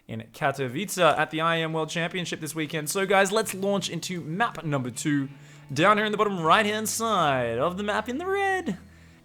in Katowice at the IEM World Championship this weekend. So guys, let's launch into map number 2. Down here in the bottom right-hand side of the map in the red,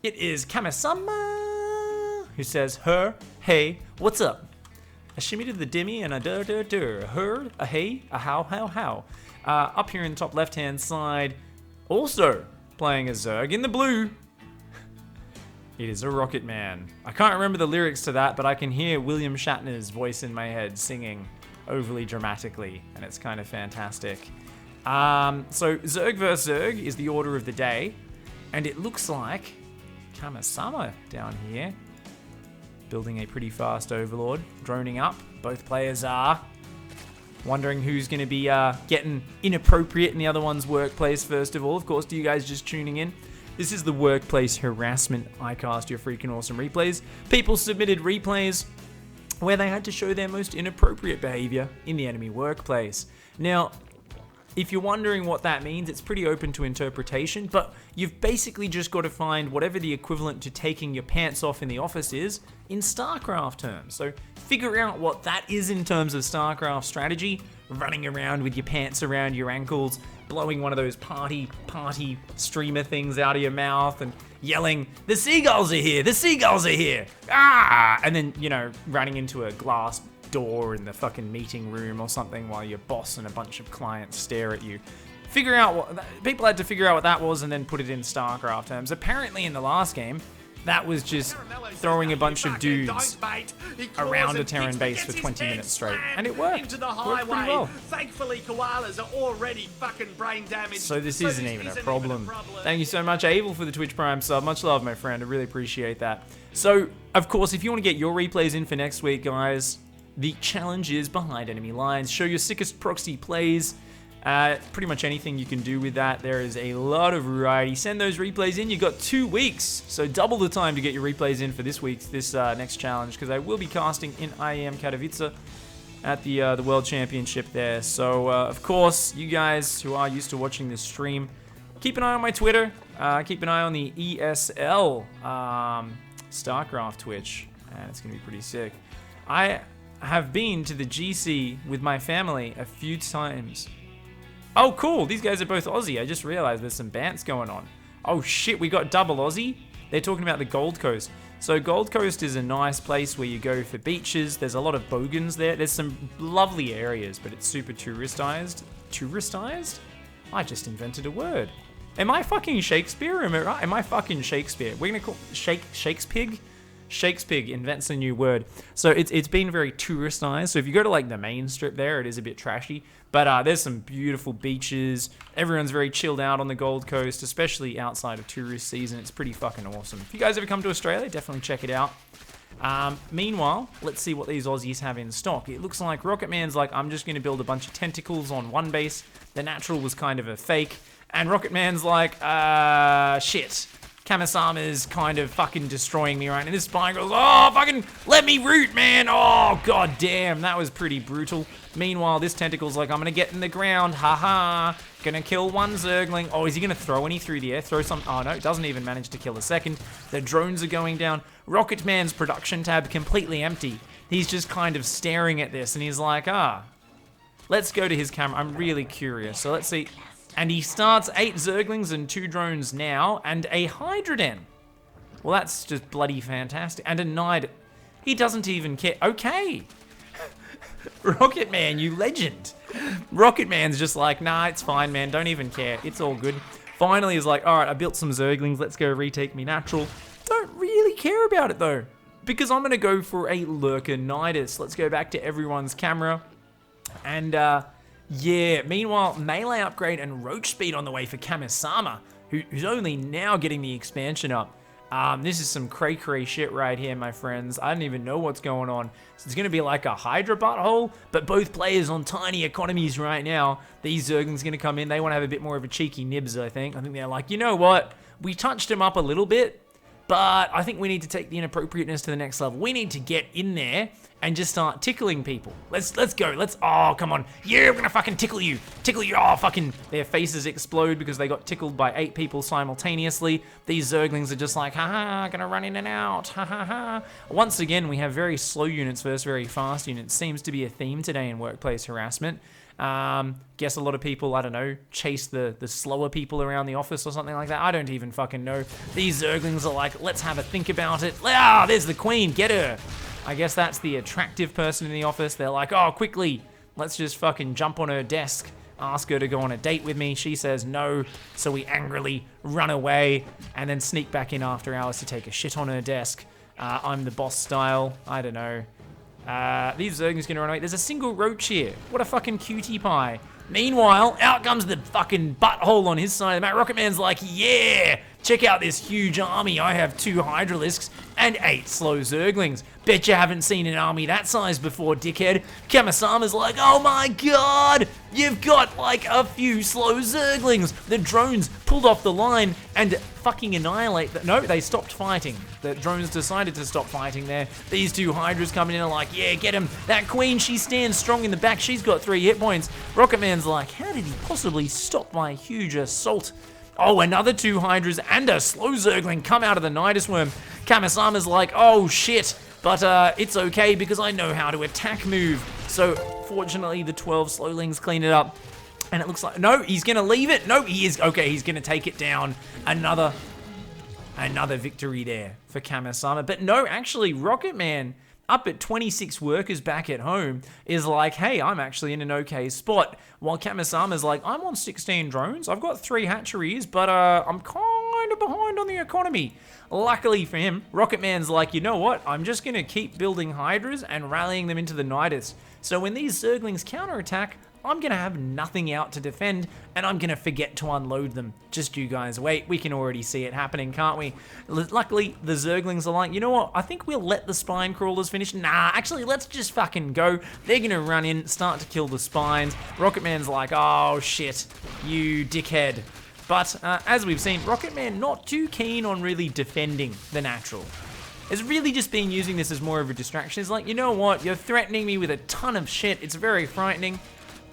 it is Kami-sama, who says, her, hey, what's up? A shimmy to the dimmy and a dur, heard, a hey, a how. Up here in the top left-hand side, also playing a Zerg in the blue, it is a Rocket Man. I can't remember the lyrics to that, but I can hear William Shatner's voice in my head singing overly dramatically, and it's kind of fantastic. So Zerg vs Zerg is the order of the day, and it looks like Kami-sama down here, building a pretty fast Overlord, droning up. Both players are wondering who's going to be getting inappropriate in the other one's workplace first of all. Of course, to you guys just tuning in, this is the Workplace Harassment iCast, your freaking awesome replays. People submitted replays where they had to show their most inappropriate behavior in the enemy workplace. Now, if you're wondering what that means, it's pretty open to interpretation, but you've basically just got to find whatever the equivalent to taking your pants off in the office is in Starcraft terms. So figure out what that is in terms of Starcraft strategy, running around with your pants around your ankles, blowing one of those party streamer things out of your mouth and yelling, the seagulls are here, the seagulls are here, ah! And then, you know, running into a glass door in the fucking meeting room or something while your boss and a bunch of clients stare at you. Figure out what people had to figure out what that was and then put it in Starcraft terms. Apparently in the last game, that was just throwing a bunch of dudes around a Terran base for 20 minutes straight, and it worked. Worked pretty well. Thankfully, koalas are already fucking brain damaged. So this isn't even a problem. Thank you so much, Abel, for the Twitch Prime sub. Much love, my friend. I really appreciate that. So, of course, if you want to get your replays in for next week, guys, the challenge is behind enemy lines. Show your sickest proxy plays. Pretty much anything you can do with that. There is a lot of variety. Send those replays in. You've got 2 weeks, so double the time to get your replays in for this next challenge, because I will be casting in IEM Katowice at the World Championship there. So, of course, you guys who are used to watching this stream, keep an eye on my Twitter. Keep an eye on the ESL Starcraft Twitch, and it's going to be pretty sick. I have been to the GC with my family a few times. Oh, cool. These guys are both Aussie. I just realized there's some bants going on. Oh, shit. We got double Aussie. They're talking about the Gold Coast. So Gold Coast is a nice place where you go for beaches. There's a lot of bogans there. There's some lovely areas, but it's super touristized. Touristized? I just invented a word. Am I fucking Shakespeare? Am I fucking Shakespeare? We're going to call Shakespeare? Shakespeare invents a new word. So it's been very touristized. So if you go to like the main strip there, it is a bit trashy. But there's some beautiful beaches. Everyone's very chilled out on the Gold Coast, especially outside of tourist season. It's pretty fucking awesome. If you guys ever come to Australia, definitely check it out. Meanwhile, let's see what these Aussies have in stock. It looks like Rocket Man's like, I'm just going to build a bunch of tentacles on one base. The natural was kind of a fake. And Rocket Man's like, shit. Kami-sama's kind of fucking destroying me right now. And this spy goes, oh, fucking let me root, man. Oh, god damn. That was pretty brutal. Meanwhile, this tentacle's like, I'm going to get in the ground. Haha. Gonna kill one Zergling. Oh, is he going to throw any through the air? Throw some. Oh, no. Doesn't even manage to kill a second. The drones are going down. Rocket Man's production tab completely empty. He's just kind of staring at this. And he's like, let's go to his camera. I'm really curious. So let's see. And he starts 8 Zerglings and 2 drones now, and a Hydroden. Well, that's just bloody fantastic. And a Knight. He doesn't even care. Okay. Rocket Man, you legend. Rocket Man's just like, nah, it's fine, man. Don't even care. It's all good. Finally, he's like, all right, I built some Zerglings. Let's go retake me natural. Don't really care about it, though, because I'm going to go for a Lurker Nidus. Let's go back to everyone's camera. And, yeah, meanwhile, melee upgrade and roach speed on the way for Kami-sama, who's only now getting the expansion up. This is some cray-cray shit right here, my friends. I don't even know what's going on. So it's going to be like a Hydra butthole, but both players on tiny economies right now. These Zerglings going to come in. They want to have a bit more of a cheeky nibs, I think. I think they're like, you know what? We touched him up a little bit, But I think we need to take the inappropriateness to the next level. We need to get in there and just start tickling people. Let's go. Oh, come on. Yeah, I'm gonna fucking tickle you. Tickle you. Oh, fucking. Their faces explode because they got tickled by 8 people simultaneously. These Zerglings are just like, haha, gonna run in and out. Ha ha ha. Once again, we have very slow units versus very fast units. Seems to be a theme today in workplace harassment. Guess a lot of people, I don't know, chase the slower people around the office or something like that. I don't even fucking know. These Zerglings are like, let's have a think about it. Ah, there's the queen, get her. I guess that's the attractive person in the office. They're like, oh, quickly, let's just fucking jump on her desk, ask her to go on a date with me. She says no, so we angrily run away and then sneak back in after hours to take a shit on her desk. I'm the boss style, I don't know. These Zerglings gonna run away. There's a single roach here. What a fucking cutie pie. Meanwhile, out comes the fucking butthole on his side of the map. Rocket Man's like, yeah, check out this huge army. I have 2 Hydralisks and 8 slow Zerglings. Bet you haven't seen an army that size before, dickhead. Kamisama's like, oh my god, you've got like a few slow Zerglings. The drones pulled off the line and fucking annihilate them. No, they stopped fighting. The drones decided to stop fighting there. These 2 Hydras coming in are like, yeah, get him. That queen, she stands strong in the back. She's got 3 hit points. Rocket Man's like, how did he possibly stop my huge assault? Oh, another 2 Hydras and a slow Zergling come out of the Nidus Worm. Kamisama's like, oh shit, but it's okay because I know how to attack move. So fortunately, the 12 Slowlings clean it up. And it looks like, no, he's gonna leave it. No, he is, okay, he's gonna take it down. Another victory there for Kamisama. But no, actually, Rocket Man, up at 26 workers back at home, is like, hey, I'm actually in an okay spot. While Kamisama's like, I'm on 16 drones, I've got 3 hatcheries, but I'm kind of behind on the economy. Luckily for him, Rocket Man's like, you know what? I'm just going to keep building Hydras and rallying them into the Nidus. So when these Zerglings counterattack, I'm going to have nothing out to defend, and I'm going to forget to unload them. Just you guys wait. We can already see it happening, can't we? Luckily, the Zerglings are like, you know what? I think we'll let the Spine Crawlers finish. Nah, actually, let's just fucking go. They're going to run in, start to kill the Spines. Rocket Man's like, oh, shit, you dickhead. But as we've seen, Rocket Man not too keen on really defending the natural. It's really just been using this as more of a distraction. It's like, you know what? You're threatening me with a ton of shit. It's very frightening.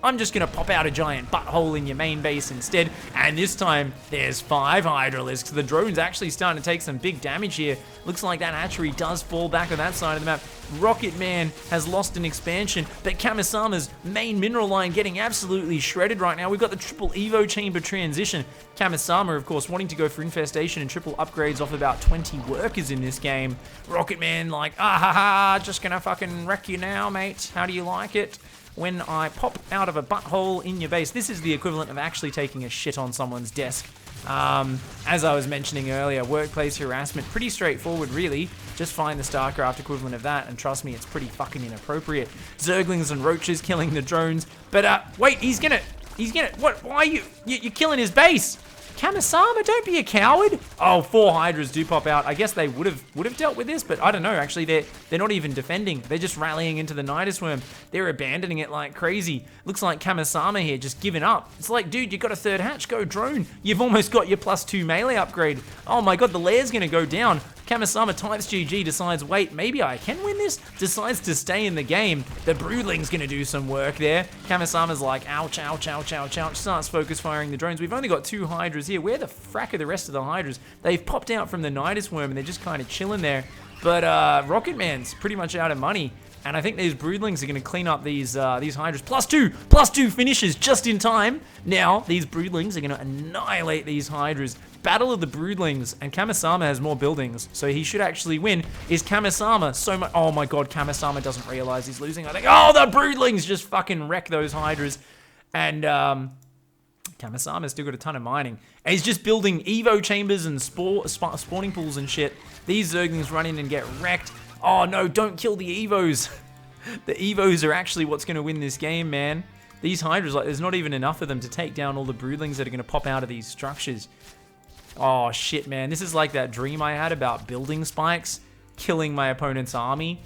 I'm just gonna pop out a giant butthole in your main base instead. And this time, there's 5 Hydralisks. The drone's actually starting to take some big damage here. Looks like that hatchery does fall back on that side of the map. Rocket Man has lost an expansion, but Kamisama's main mineral line getting absolutely shredded right now. We've got the triple Evo chamber transition. Kamisama, of course, wanting to go for infestation and triple upgrades off about 20 workers in this game. Rocket Man like, ah ha ha, just gonna fucking wreck you now, mate. How do you like it? When I pop out of a butthole in your base. This is the equivalent of actually taking a shit on someone's desk. As I was mentioning earlier, workplace harassment, pretty straightforward really. Just find the Starcraft equivalent of that, and trust me, it's pretty fucking inappropriate. Zerglings and roaches killing the drones. But wait, he's gonna, what, why are you're killing his base? Kamisama, don't be a coward. Oh, 4 Hydras do pop out. I guess they would have dealt with this, but I don't know. Actually, they're not even defending. They're just rallying into the Nidus Worm. They're abandoning it like crazy. Looks like Kamisama here just giving up. It's like, dude, you got a 3rd hatch. Go drone. You've almost got your +2 melee upgrade. Oh my god, the lair's gonna go down. Kamisama types GG, decides, wait, maybe I can win this? Decides to stay in the game. The Broodling's gonna do some work there. Kamisama's like, ouch, ouch, ouch, ouch, ouch. Starts focus firing the drones. We've only got 2 Hydras here. Where the frack are the rest of the Hydras? They've popped out from the Nidus Worm and they're just kind of chilling there. But Rocket Man's pretty much out of money. And I think these Broodlings are going to clean up these Hydras. +2 finishes just in time. Now, these Broodlings are going to annihilate these Hydras. Battle of the Broodlings, and Kamisama has more buildings, so he should actually win. Is Kamisama so much? Oh my god, Kamisama doesn't realize he's losing. I think, oh, the Broodlings just fucking wreck those Hydras. And Kamisama's still got a ton of mining. And he's just building Evo chambers and spawning pools and shit. These Zerglings run in and get wrecked. Oh no, don't kill the Evos. The Evos are actually what's going to win this game, man. These Hydras, like, there's not even enough of them to take down all the Broodlings that are going to pop out of these structures. Oh shit, man. This is like that dream I had about building spikes, killing my opponent's army.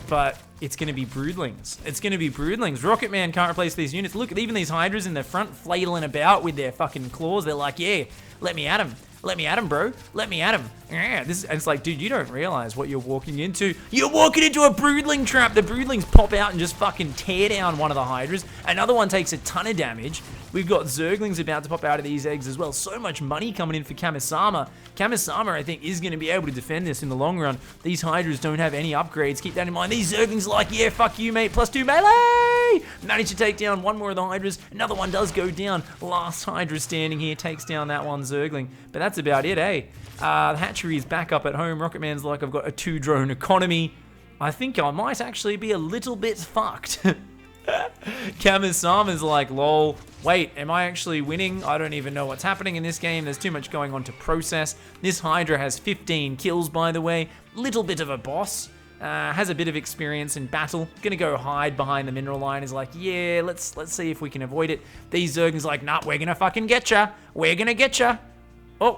But it's going to be Broodlings. It's going to be Broodlings. Rocket Man can't replace these units. Look at even these Hydras in the front flailing about with their fucking claws. They're like, yeah, let me at them. Let me at him, bro. Let me at him. Yeah, and it's like, dude, you don't realize what you're walking into. You're walking into a broodling trap. The broodlings pop out and just fucking tear down one of the hydras. Another one takes a ton of damage. We've got zerglings about to pop out of these eggs as well. So much money coming in for Kamisama. Kamisama, I think, is going to be able to defend this in the long run. These hydras don't have any upgrades. Keep that in mind. These zerglings are like, yeah, fuck you, mate. +2 melee. Managed to take down one more of the hydras. Another one does go down. Last hydra standing here takes down that one zergling. But that's about it, eh? The hatchery is back up at home. Rocket Man's like, I've got a 2-drone economy. I think I might actually be a little bit fucked. Kamisama's like, lol, wait, am I actually winning? I don't even know what's happening in this game. There's too much going on to process. This Hydra has 15 kills, by the way. Little bit of a boss. Has a bit of experience in battle. Gonna go hide behind the mineral line. Is like, yeah, let's see if we can avoid it. These Zerglings like, nah, we're gonna fucking get ya. We're gonna get ya. And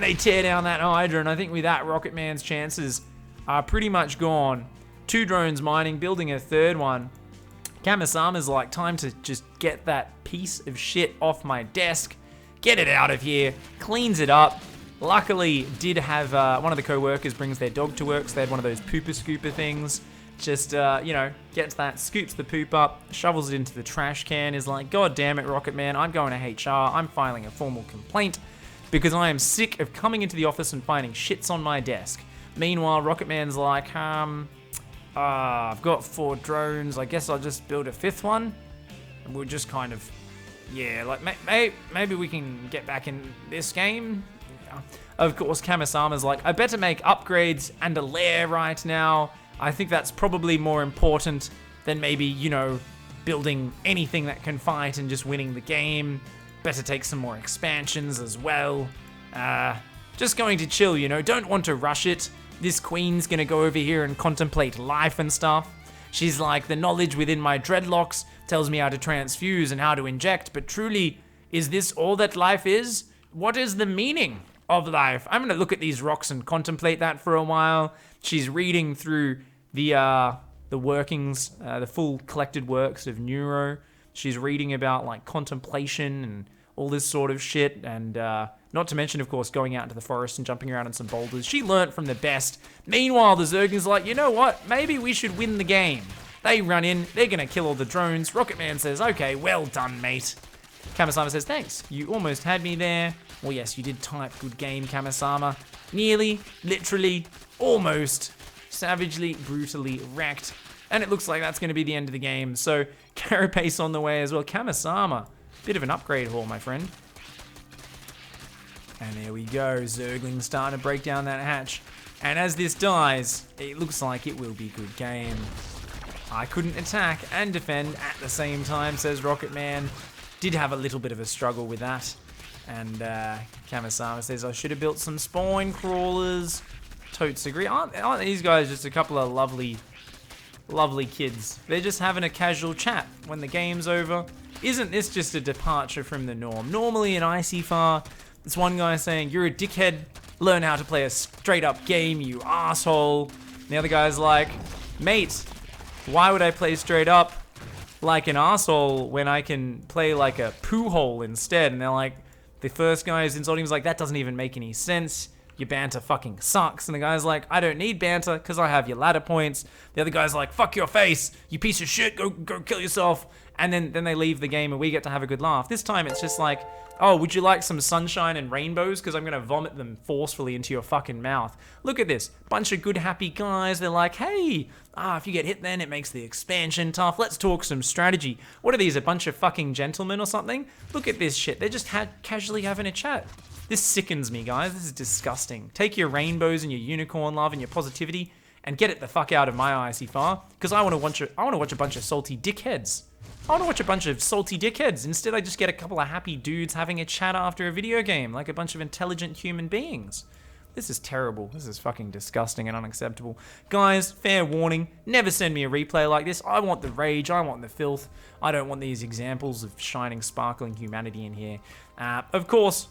they tear down that Hydra, and I think with that, Rocket Man's chances are pretty much gone. 2 drones mining, building a 3rd one. Kamisama's like, time to just get that piece of shit off my desk. Get it out of here. Cleans it up. Luckily, did have one of the co-workers brings their dog to work, so they had one of those pooper scooper things. Just, you know, gets that, scoops the poop up, shovels it into the trash can, is like, God damn it, Rocket Man, I'm going to HR, I'm filing a formal complaint because I am sick of coming into the office and finding shits on my desk. Meanwhile, Rocket Man's like, I've got 4 drones, I guess I'll just build a 5th one. And we'll just kind of, yeah, like, maybe we can get back in this game. Yeah. Of course, Kamisama's like, I better make upgrades and a lair right now. I think that's probably more important than maybe, you know, building anything that can fight and just winning the game. Better take some more expansions as well. Just going to chill, you know, don't want to rush it. This queen's gonna go over here and contemplate life and stuff. She's like, the knowledge within my dreadlocks tells me how to transfuse and how to inject, but truly, is this all that life is? What is the meaning of life? I'm gonna look at these rocks and contemplate that for a while. She's reading through the workings, the full collected works of Neuro. She's reading about like contemplation and all this sort of shit, and not to mention, of course, going out into the forest and jumping around on some boulders. She learnt from the best. Meanwhile, the Zergling's like, you know what? Maybe we should win the game. They run in, they're gonna kill all the drones. Rocket Man says, okay, well done, mate. Kamisama says, thanks, you almost had me there. Well, yes, you did type good game, Kamisama. Nearly, literally, almost, savagely, brutally wrecked. And it looks like that's going to be the end of the game. So, Carapace on the way as well. Kamisama, bit of an upgrade haul, my friend. And there we go, Zergling starting to break down that hatch. And as this dies, it looks like it will be a good game. I couldn't attack and defend at the same time, says Rocket Man. Did have a little bit of a struggle with that. And Kamisama says, I should have built some spine crawlers. Totes agree. Aren't these guys just a couple of lovely kids? They're just having a casual chat when the game's over. Isn't this just a departure from the norm? Normally in ICYFAR, it's one guy saying, you're a dickhead, learn how to play a straight up game, you asshole. And the other guy's like, mate, why would I play straight up like an asshole when I can play like a poo hole instead? And they're like, the first guy is insulting him, he's like, that doesn't even make any sense. Your banter fucking sucks. And the guy's like, I don't need banter because I have your ladder points. The other guy's like, fuck your face, you piece of shit, go kill yourself. And then they leave the game and we get to have a good laugh. This time it's just like, oh, would you like some sunshine and rainbows? Because I'm going to vomit them forcefully into your fucking mouth. Look at this. Bunch of good, happy guys. They're like, hey, if you get hit then, it makes the expansion tough. Let's talk some strategy. What are these, a bunch of fucking gentlemen or something? Look at this shit. They're just casually having a chat. This sickens me, guys. This is disgusting. Take your rainbows and your unicorn love and your positivity and get it the fuck out of my ICYFAR. Because I want to watch a bunch of salty dickheads. I want to watch a bunch of salty dickheads. Instead, I just get a couple of happy dudes having a chat after a video game, like a bunch of intelligent human beings. This is terrible. This is fucking disgusting and unacceptable. Guys, fair warning, never send me a replay like this. I want the rage, I want the filth. I don't want these examples of shining, sparkling humanity in here. Of course,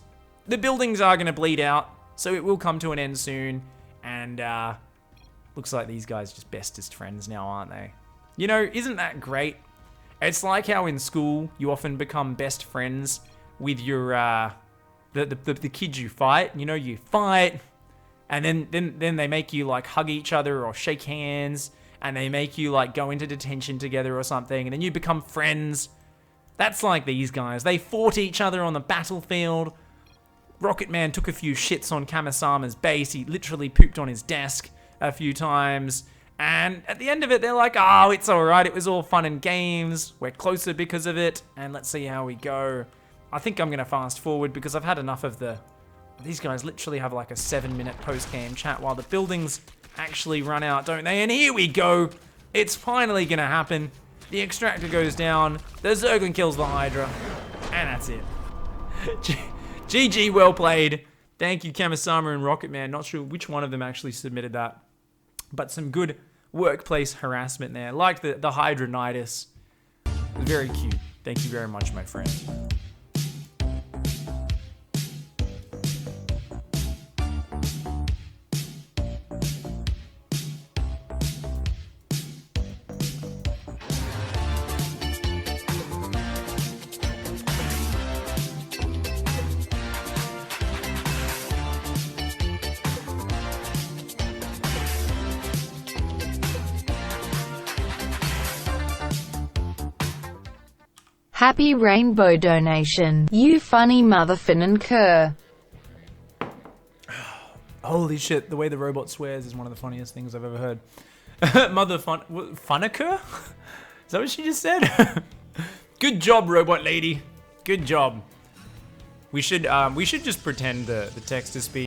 the buildings are going to bleed out, so it will come to an end soon. And looks like these guys are just bestest friends now, aren't they? You know, isn't that great? It's like how in school you often become best friends with your the kids you fight. You know, you fight, and then they make you like hug each other or shake hands, and they make you like go into detention together or something, and then you become friends. That's like these guys. They fought each other on the battlefield. Rocket Man took a few shits on Kamisama's base. He literally pooped on his desk a few times. And at the end of it, they're like, oh, it's alright. It was all fun and games. We're closer because of it. And let's see how we go. I think I'm going to fast forward because I've had enough of the... These guys literally have like a 7-minute post-game chat while the buildings actually run out, don't they? And here we go. It's finally going to happen. The extractor goes down. The Zerglin kills the Hydra. And that's it. GG, well played. Thank you, Kamisama and Rocket Man. Not sure which one of them actually submitted that. But some good workplace harassment there. Like the Hydronitis. Very cute. Thank you very much, my friend. Happy Rainbow donation. You funny mother Freakin cur. Holy shit, the way the robot swears is one of the funniest things I've ever heard. Mother Funniker? Is that what she just said? Good job, robot lady. Good job. We should just pretend the text to speech.